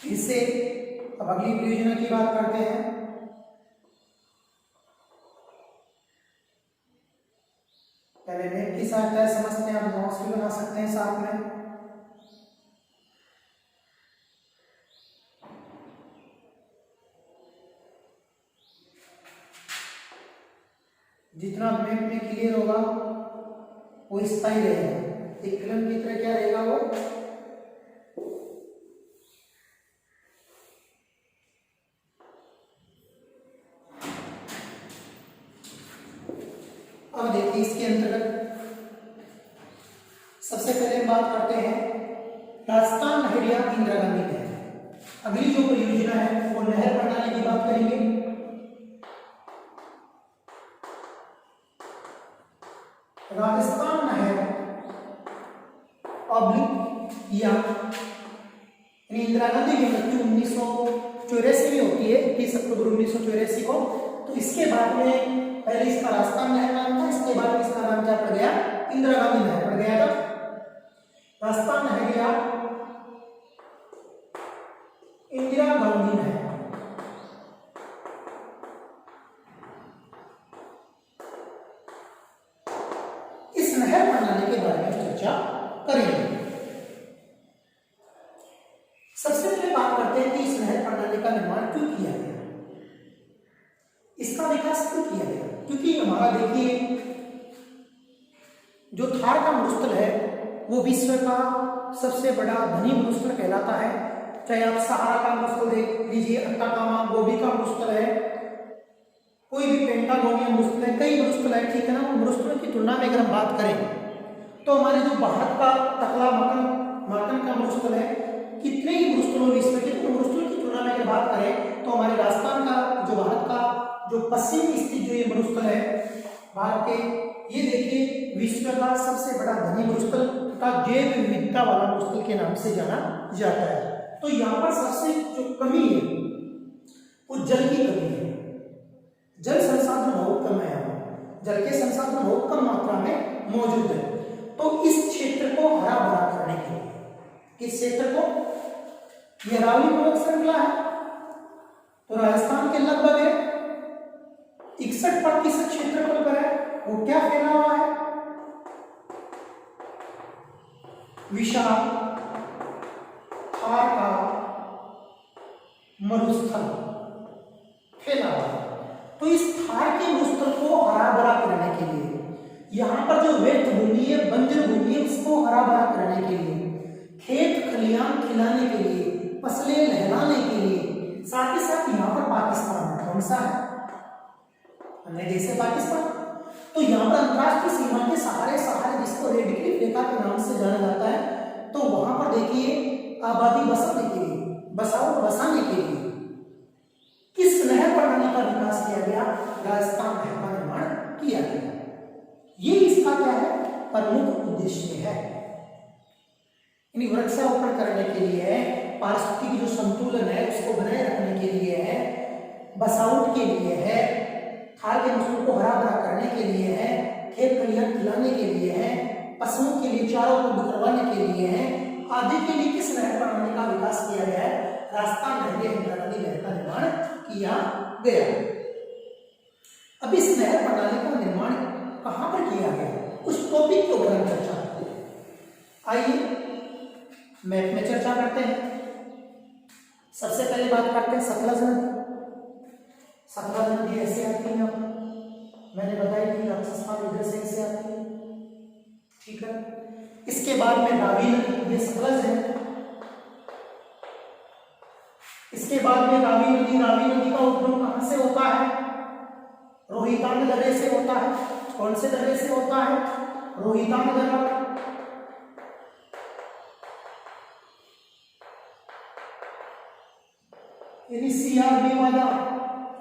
इससे अब अगली परियोजना की बात करते हैं। पहले मैप की सहायता से समझते हैं, आप नोट्स भी बना सकते हैं साथ में। जितना मैप में क्लियर होगा वो स्थायी रहेगा, एक फिल्म की तरह क्या रहेगा वो अब देखिए इसके अंतर्गत सबसे पहले बात करते हैं राजस्थान नहर या इंदिरा गांधी नहर। अगली जो परियोजना है वो नहर प्रणाली की बात करेंगे। राजस्थान नहर ऑब्लिक या इंदिरा गांधी की मृत्यु 1984 में होती है, 30 अक्टूबर 1984 को। तो इसके बाद में पहले इसका राजस्थान नहर नाम था, इसके बाद इसका नाम क्या पड़ गया, इंदिरा गांधी नहर पड़ गया था। राजस्थान नहर या इंदिरा गांधी नहर। इस नहर प्रणाली के बारे में चर्चा करेंगे। सबसे पहले बात करते हैं कि इस नहर प्रणाली का निर्माण क्यों किया गया, इसका विकास क्यों किया गया। क्योंकि हमारा देखिए जो थार का मरुस्थल है वो विश्व का सबसे बड़ा धनी मरुस्थल कहलाता है। चाहे आप सहारा का मरुस्थल देख लीजिए, अट्टाकामा, गोबी का मरुस्थल है, कोई भी पेंटागोनियन मरुस्थल है, कई मरुस्थल है, ठीक है ना। मरुस्थलों की तुलना में अगर हम बात करें तो हमारे जो भारत का टकला मार्कन का मरुस्थल है, कितने ही मरुस्थलों विश्व के मरुस्थलों की तुलना में अगर बात करें तो हमारे राजस्थान का जो भारत का जो पश्चिम में स्थित जो ये मरुस्थल है भारत के, ये देखिए विश्व का सबसे बड़ा धनी मरुस्थल का जैव विविधता वाला मरुस्थल के नाम से जाना जाता है। तो यहाँ पर सबसे जो कमी है वो जल की कमी है। जल संसाधन बहुत कम है, यहाँ जल के संसाधन बहुत कम मात्रा में मौजूद है। तो इस क्षेत्र को हरा भरा करने के लिए, किस क्षेत्र को, ये अरावली पर्वत श्रृंखला है तो राजस्थान के लगभग 61% क्षेत्रफल पर है, वो क्या फैला हुआ है, विशाल थार का मरुस्थल फैला हुआ है। तो इस थार के मरुस्थल को हरा भरा करने के लिए, यहाँ पर जो व्यर्थ भूमि है, बंजर भूमि है, उसको हरा भरा करने के लिए, खेत खलियान खिलाने के लिए, फसलें लहराने के लिए, साथ ही साथ यहाँ पर पाकिस्तान है, कौन सा है, अन्य देश है पाकिस्तान। तो यहाँ पर अंतरराष्ट्रीय सीमा के सहारे सहारे जिसको रेड क्लिफ रेखा के नाम से जाना जाता है, तो वहां पर देखिए आबादी बसाने के लिए, बसाने के लिए किस नहर प्रणाली का विकास किया गया, राजस्थान नहर का निर्माण किया गया। ये इसका क्या है, प्रमुख उद्देश्य है। वृक्षारोपण करने के लिए है, पारिस्थितिक जो संतुलन है उसको बनाए रखने के लिए है, बसाउट के लिए है, थार के मौसम को हरा भरा करने के लिए है, खेत खलियान खिलाने के लिए है, पशुओं के लिए चारों को बिखरवाने के लिए है, आदि के लिए किस नहर प्रणाली का विकास किया गया है, राजस्थान नहर या इंदिरा गांधी नहर का निर्माण किया गया। अब इस नहर प्रणाली का निर्माण कहां पर किया गया, उस टॉपिक के ऊपर हम चर्चा करते हैं। आइए मैप में चर्चा करते हैं। सबसे पहले बात करते हैं सतलज नदी। सतलज नदी ऐसे आती है, मैंने बताई थी राजस्थान इधर से ऐसे आती है, ठीक है। इसके बाद में रावी नदी, ये सतलज है। इसके बाद में रावी नदी का उद्गम कहां से होता है, रोहितांग दर्रे से होता है। कौन से दर्रे से होता है, रोहितांग दर्रा। सीआरबी वाला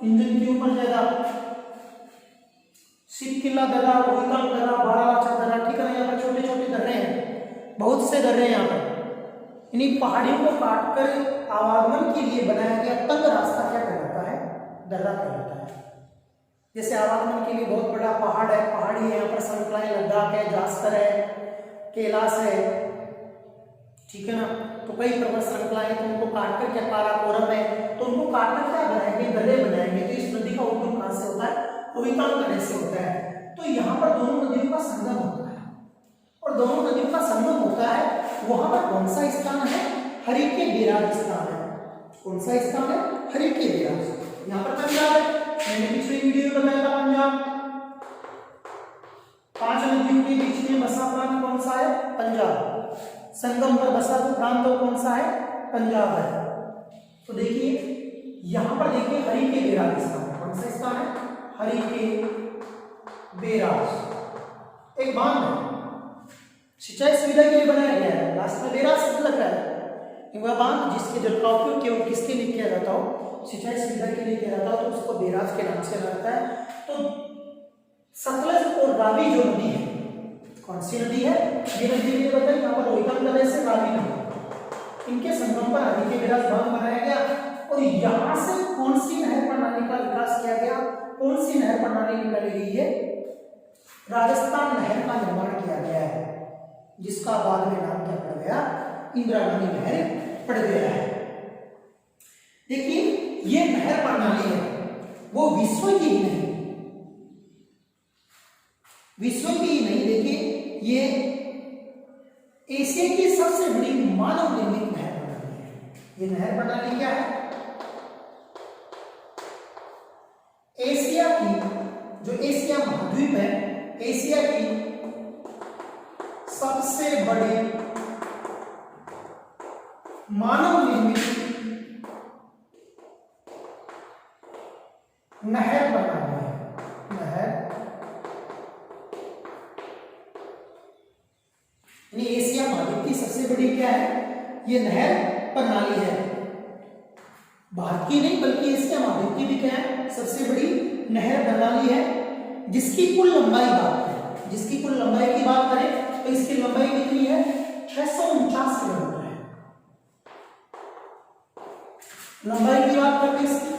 इंजन के ऊपर ज्यादा, सिक्किला दर्रा, रोहितांग दर्रा, बारालाचा दर्रा, ठीक है ना। यहाँ पर छोटे छोटे दर्रे हैं, बहुत से दर्रे हैं यहाँ पर। इन्हीं पहाड़ियों को काटकर आवागमन के लिए बनाया गया तंग रास्ता क्या कहलाता है, दर्रा कहलाता है। जैसे आवागमन के लिए बहुत बड़ा पहाड़ है, पहाड़ी है, यहाँ पर संतलाएं, लद्दाख है, जास्कर है, कैलाश है, ठीक है ना। तो कई पर्वत श्रृंखलाएं तो उनको काटकर क्या काराकोरम है तो उनको काटकर क्या बनाएंगे, गले बनाएंगे। तो इस नदी का उद्गम कहां से होता है, कोहितान गले से होता है। तो यहाँ पर दोनों नदियों का संगम होता है और दोनों नदियों का संगम होता है वहां पर कौन सा स्थान है, हरिके बेराज स्थान है। कौन सा स्थान है, हरिके बेराज। यहाँ पर पंजाब है, मैंने पिछले वीडियो में बताया था पंजाब। 5 नदियों के बीच में बसा प्रांत कौन सा है, पंजाब। संगम पर बसा जो प्रांत वो कौन सा है, पंजाब है। तो देखिए यहां पर देखिए हरिके बेराज स्थान, कौन सा स्थान है, हरिके बेराज। एक बांध है, सिंचाई सुविधा के लिए बनाया गया है, लास्ट में बेराज शब्द लग रहा है। वह बांध जिसके जल का उपयोग केवल किसके लिए किया जाता हो, सिंचाई सुविधा के लिए किया जाता हो, तो उसको बेराज के नाम से जाता है। तो सतलज और रावी जो नदी है, कौन सी नदी है, ये नदी मैंने बताई यहाँ पर रोहितान गले से रावी नदी, इनके संगम पर हरिके बेराज बांध बनाया गया। और यहां से कौन सी नहर प्रणाली का विकास किया गया, कौन सी नहर प्रणाली निकाली गई है, राजस्थान नहर का निर्माण किया गया है, जिसका बाद में नाम क्या पड़ गया, इंदिरा गांधी नहर पड़ गया है। देखिए ये नहर प्रणाली है वो विश्व की ही नहीं, विश्व की ही नहीं, देखिए ये एशिया की सबसे बड़ी मानव निर्मित नहर प्रणाली है। ये नहर प्रणाली क्या है, एशिया की, जो एशिया महाद्वीप है, एशिया की सबसे बड़ी मानव निर्मित नहर प्रणाली है। नहर यानी एशिया महाद्वीप की सबसे बड़ी क्या है, ये नहर प्रणाली है। भारत की नहीं बल्कि एशिया महाद्वीप की भी क्या है, सबसे बड़ी नहर प्रणाली है, जिसकी कुल लंबाई बात है, जिसकी कुल लंबाई की बात करें तो इसकी लंबाई कितनी है, 649 किलोमीटर है। लंबाई की बात करते हैं, इसकी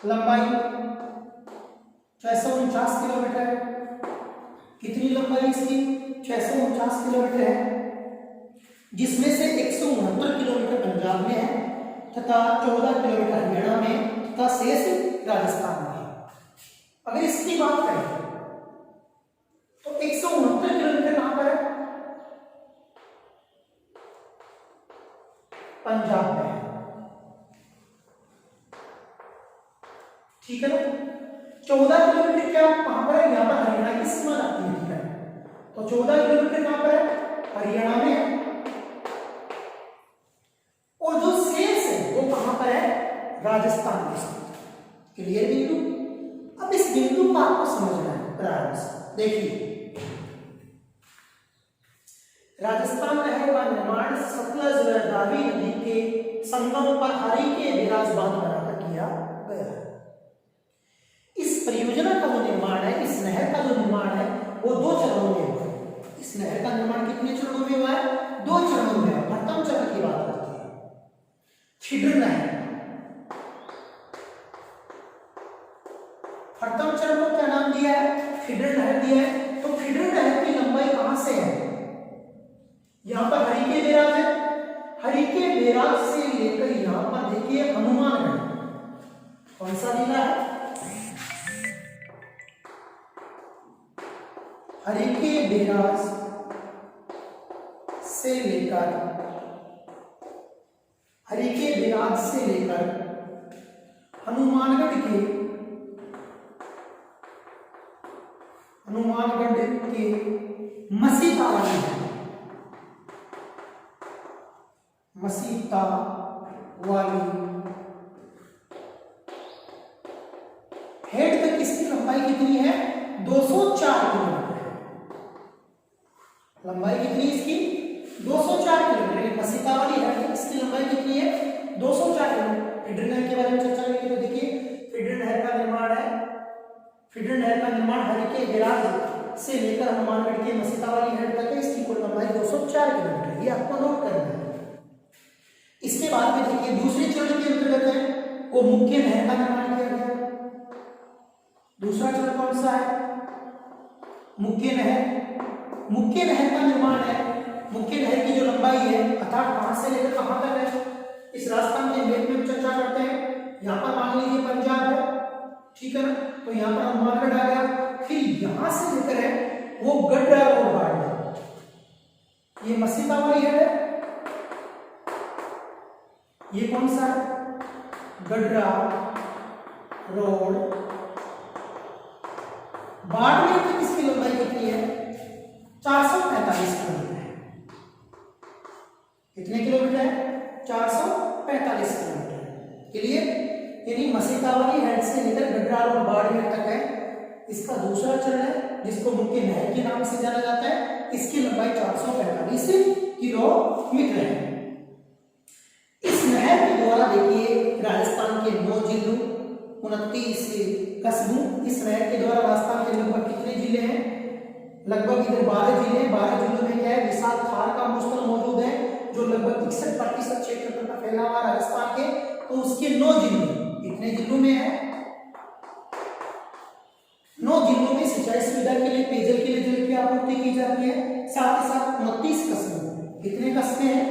लंबाई 649 किलोमीटर है। कितनी लंबाई इसकी, 649 किलोमीटर है, जिसमें से 169 किलोमीटर पंजाब में है तथा 14 किलोमीटर हरियाणा में तथा शेष राजस्थान में है। अगर इसकी बात करें तो 169 किलोमीटर कहां पर है, पंजाब में है, ठीक है ना। 14 किलोमीटर क्या कहां पर है, यहां पर हरियाणा की सीमा लगती है, ठीक है। तो 14 किलोमीटर कहां पर है, हरियाणा में है, और जो शेष है वो कहां पर है, राजस्थान में। क्लियर बिंदु। अब इस बिंदु को आपको समझना है प्रारंभ से। देखिए राजस्थान नहर का निर्माण सतलज व रावी नदी के संगम पर हरिके बेराज बांध बनाकर किया गया है। इस परियोजना का जो निर्माण है, इस नहर का जो निर्माण है वो 2 चरणों में हुआ है। इस नहर का निर्माण कितने चरणों में हुआ है, 2 चरणों में। प्रथम चरण की बात करते हैं, फीडर नहर। प्रथम चरण को क्या नाम दिया है, फीडर नहर दिया है। तो फीडर नहर की लंबाई कहां से है, यहां पर हरिके बेराज है, हरिके बेराज से लेकर यहां पर देखिए हनुमानगढ़, कौन सा जिला है, हरिके बेराज से लेकर, हरिके बेराज से लेकर हनुमानगढ़ के मसीता वाली है, मसीता वाली हेड तक इसकी लंबाई कितनी है, 204 किलोमीटर है। लंबाई कितनी इसकी, 204 किलोमीटर। मसीता वाली हेड तक इसकी लंबाई कितनी है, 204 किलोमीटर। फीडर नहर के बारे में चर्चा करेंगे तो देखिए फीडर नहर का निर्माण है, फीडर नहर का निर्माण हरिके बेराज से लेकर हनुमानगढ़ के मसीता वाली हेड तक है। इसकी कुल लंबाई 204 किलोमीटर, ये आपको नोट करना है। इसके बाद में देखिए दूसरे चरण के अंतर्गत है वो मुख्य नहर का निर्माण किया गया। दूसरा चरण कौन सा है, मुख्य नहर। मुख्य नहर का निर्माण है राजस्थान के मैप में चर्चा करते हैं। यहाँ पर मान लीजिए पंजाब है, ठीक है ना, तो यहाँ पर हनुमानगढ़ आ गया। फिर यहाँ से लेकर है वो गड्ढा और बाड़मेर, ये मसीता वाली है, ये कौन सा है, गड्ढा रोड। बाड़मेर तक इसकी लंबाई कितनी है, 445 किलोमीटर है। कितने किलोमीटर है, 445 किलोमीटर। क्लियर? यानी मसीतावली हेड से लेकर गड्ढा और बाड़मेर तक है। इसका दूसरा चरण है जिसको मुख्य नहर के नाम से जाना जाता है। इसकी लंबाई 445 किलोमीटर है। इस नहर के द्वारा देखिए राजस्थान के 9 जिलों 29 कस्बों, इस नहर के द्वारा राजस्थान के लगभग कितने जिले हैं, लगभग इधर 12 जिले हैं। 12 जिलों में क्या है, विशाल थार का मरुस्थल मौजूद है जो लगभग 61% क्षेत्रफल पर फैला हुआ राजस्थान के। तो उसके 9 जिलों, कितने जिलों में है, 9 जिलों में सिंचाई सुविधा के लिए, पेयजल के लिए जल की आपूर्ति की जाती है। साथ ही साथ 29 कस्बों, कितने कस्बे हैं,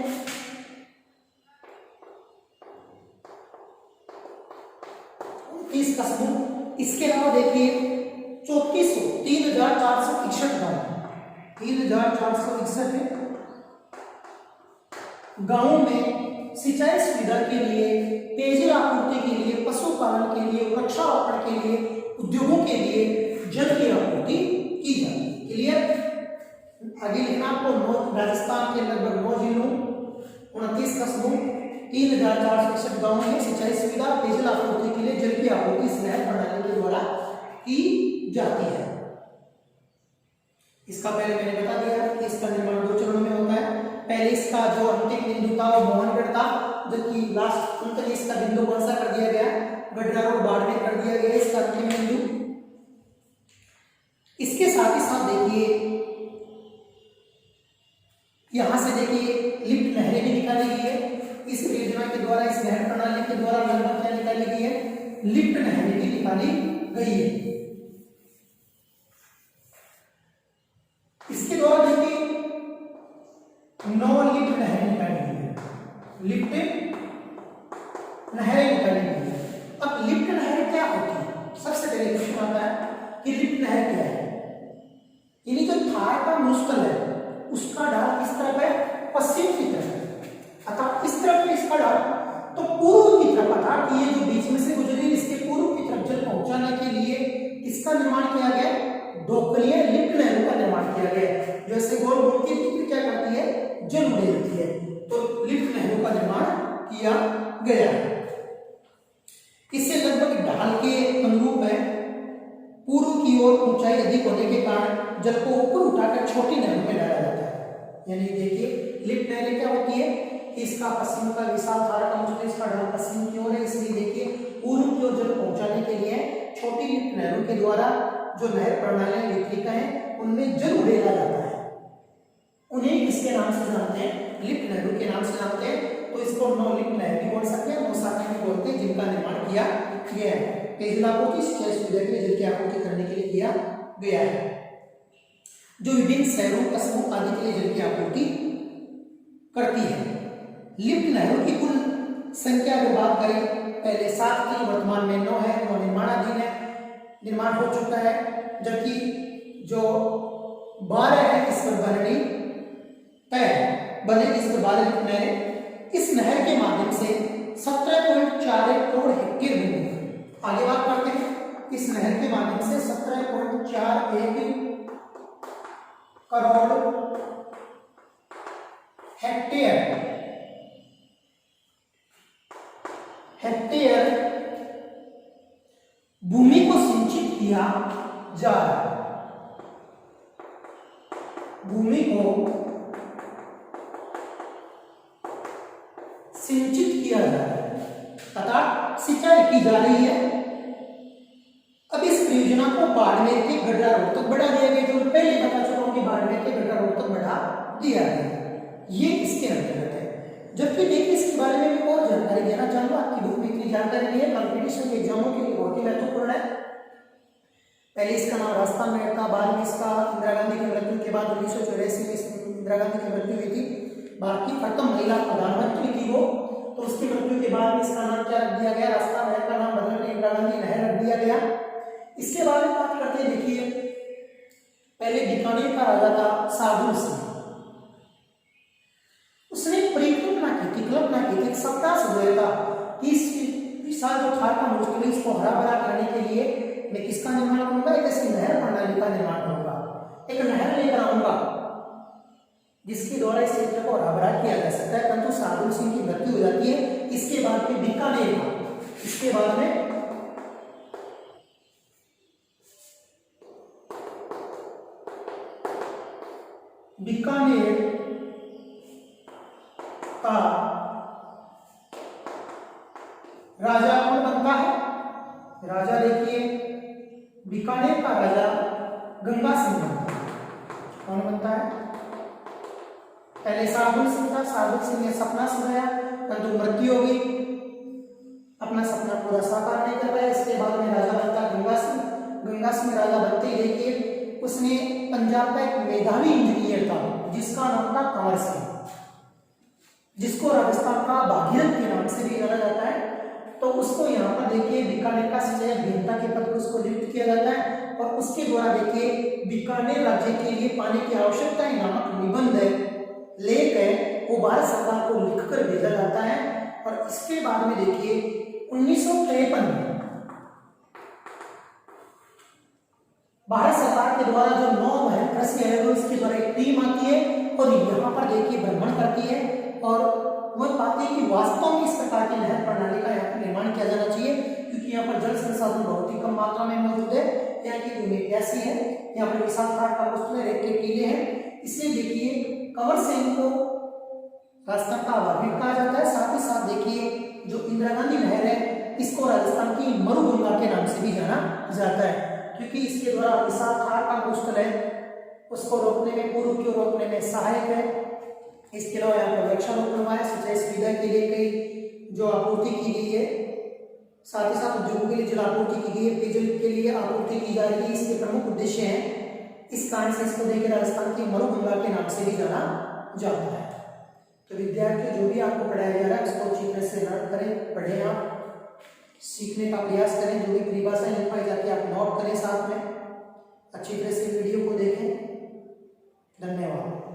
29 कस्बों। इसके अलावा देखिए 3461 गांव, 3461 है गांवों में सिंचाई सुविधा के लिए, पेयजल आपूर्ति के लिए, पशुपालन के लिए, वृक्षारोपण के लिए, उद्योगों के लिए जल की आपूर्ति की जाती है। क्लियर? आगे लिखना आपको, राजस्थान के लगभग 9 जिलों 29 कस्बों 3461 गांवों में सिंचाई सुविधा, पेयजल आपूर्ति के लिए जल की आपूर्ति इस नहर प्रणाली के द्वारा की जाती है। इसका पहले मैंने बता दिया कि इसका निर्माण 2 चरणों में होता है। पहले इसका जो अंतिम बिंदु था वो मोहनगढ़ था, जबकि लास्ट अंत में इसका बिंदु कौन सा कर दिया गया, गड्ढा और बाड़मेर कर दिया गया इसका अंतिम बिंदु। इसके साथ ही साथ देखिए यहां से देखिए लिफ्ट नहरें भी निकाली गई है। इस योजना के द्वारा, इस नहर प्रणाली के द्वारा लगभग क्या निकाली गई है, लिफ्ट नहरें भी निकाली गई है। इसके द्वारा देखिए 9 लिफ्ट नहरें निकाली गई है, लिफ्ट नहरें निकाली गई है। अब लिफ्ट नहर क्या होती है, सबसे पहले क्वेश्चन आता है कि लिफ्ट नहर क्या है। यानी जो थार का मरुस्थल है उसका ढाल किस तरफ है, पश्चिम की तरफ, अर्थात इस तरफ है इसका ढाल, तो पूर्व की तरफ, अर्थात ये जो बीच में से गुजरी इसके पूर्व की तरफ जल पहुंचाने के लिए किसका निर्माण किया गया, दोकलीय लिफ्ट नहरों का निर्माण किया गया। जैसे गोल घूमती है क्या करती है, जल उड़ेलती है, तो लिफ्ट नहरों का निर्माण किया गया है। इससे लगभग ढाल के अनुरूप है, पूर्व की ओर ऊंचाई अधिक होने के कारण जल को ऊपर उठाकर छोटी नहरों में डाला जाता है। यानी देखिए लिफ्ट नहरें क्या होती है, इसका पश्चिम का विशाल धारा का मरुस्थल, इसका ढाल पश्चिम की ओर है, इसलिए देखिए पूर्व की ओर जल पहुंचाने के लिए छोटी लिफ्ट नहरों के द्वारा जो नहर प्रणालियां वितरिका हैं उनमें जल उड़ेला जाता है। उन्हें किसके नाम से जानते हैं, लिफ्ट नहरों के नाम से जानते हैं। तो इसको 9 लिफ्ट नहर भी बोल सकते हैं, 9 शाखाएं भी बोलते हैं, जिनका निर्माण किया गया है। पेयजल आपूर्ति, सिंचाई सुविधा के लिए जल की आपूर्ति करने के लिए किया गया है, जो विभिन्न शहरों, कस्बों आदि के लिए जल की आपूर्ति करती है। लिफ्ट नहरों की कुल संख्या अगर बात करें, पहले 7 थी, वर्तमान में 9 है, 9 निर्माणाधीन है, निर्माण हो चुका है, जबकि जो 12 है इस पर बननी तय है, बनेगी इस पर 12 लिफ्ट नहरें। इस नहर के माध्यम से 17.41 करोड़ हेक्टेयर भूमि, आगे बात करते हैं, इस नहर के माध्यम से 17.41 करोड़ हेक्टेयर भूमि को सिंचित किया जा रहा है, भूमि को सिंचित किया जा रहा है, अर्थात सिंचाई की जा रही है। अब इस परियोजना को बाड़मेर के गड्ढा रोड तक बढ़ा दिया गया, जो पहले बता चुका हूं कि बाड़मेर के गड्ढा रोड तक बढ़ा दिया गया, ये इसके अंतर्गत है। जबकि देखिए इसके बारे में भी और जानकारी देना चाहूंगा, आपकी बुक में इतनी जानकारी नहीं है, कॉम्पिटिशन के एग्जामों के लिए बहुत ही महत्वपूर्ण है। पहले इसका नाम राजस्थान में था, बाद में इसका इंदिरा गांधी की मृत्यु के बाद 1984 में इंदिरा गांधी की मृत्यु हुई थी, भारत की प्रथम महिला प्रधानमंत्री थी वो। तो उसकी मृत्यु के बाद में इसका नाम क्या रख दिया गया, रास्ता नहर का नाम बदलकर इंदिरा गांधी नहर रख दिया गया। इसके बारे में बात करते हैं, देखिए पहले बीकानेर का राजा था शार्दुल सिंह। उसने परिकल्पना की थी, एक सप्ताह से था कि इस विशाल जो थार का मुश्किल है इसको हरा भरा करने के लिए मैं किसका निर्माण करूंगा, एक ऐसी नहर प्रणाली का निर्माण करूंगा, एक नहर लेकर आऊंगा जिसके द्वारा इस क्षेत्र को हरा भरा किया जा सकता है। परंतु शार्दुल सिंह की मृत्यु हो जाती है। इसके बाद में बीकानेर का, इसके बाद में बीकानेर का राजा कौन बनता है, राजा देखिए बीकानेर का राजा गंगा सिंह बनता है। कौन बनता है, पहले शार्दुल सिंह था, शार्दुल सिंह ने सपना सजाया परंतु मृत्यु हो गई, अपना सपना पूरा साकार नहीं कर पाया। इसके बाद में राजा बनता गंगा सिंह। गंगा सिंह राजा बनते ही देखिए उसने पंजाब का एक मेधावी इंजीनियर था जिसका नाम था कंवर सिंह, जिसको राजस्थान का भागीरथ के नाम से भी जाना जाता है। तो उसको यहाँ पर देखिए बीकानेर का सिंचाई अभियंता के पद पर उसको नियुक्त किया जाता है और उसके द्वारा देखिए बीकानेर राज्य के लिए पानी की आवश्यकता है नामक निबंध लेकर वो भारत सरकार को लिखकर भेजा जाता है। और इसके बाद में देखिए 1953 में भारत सरकार के द्वारा जो 9 महल कृषि आयोग इसके द्वारा एक टीम आती है और यहाँ पर देखिए भ्रमण करती है और वह पाती है कि वास्तव में इस प्रकार की नहर प्रणाली का यहाँ पर निर्माण किया जाना चाहिए, क्योंकि यहाँ पर जल संसाधन बहुत ही कम मात्रा में मौजूद है। यहाँ की भूमि ऐसी है, यहाँ पर विशाल थार का मुश्किल रेत के टीले हैं। इसलिए देखिए कंवर सिंह को राजस्थान का आभार कहा जाता है। साथ ही साथ देखिए जो इंदिरा गांधी नहर है इसको राजस्थान की मरुगंगा के नाम से भी जाना जाता है, क्योंकि इसके द्वारा विशाल थार का मुश्किल है उसको रोकने में, पूर्व की रोकने में सहायक है। इसके अलावा यहाँ पर वृक्षारोपण हुआ है, सिंचाई सुविधा के लिए कई जो आपूर्ति की गई है, साथ ही साथ उद्योगों के लिए जल आपूर्ति की गई है, पेयजल के लिए आपूर्ति की जा रही है। इसके प्रमुख उद्देश्य हैं। इस कारण से इसको देखिए राजस्थान की मरुगंगा के नाम से भी जाना जाता है। तो विद्यार्थी जो भी आपको पढ़ाया जा रहा है उसको अच्छी तरह से नोट करें, पढ़ें, आप सीखने का प्रयास करें। जो भी परिभाषाएं लिखवाई जाती है आप नोट करें, साथ में अच्छी तरह से वीडियो को देखें। धन्यवाद।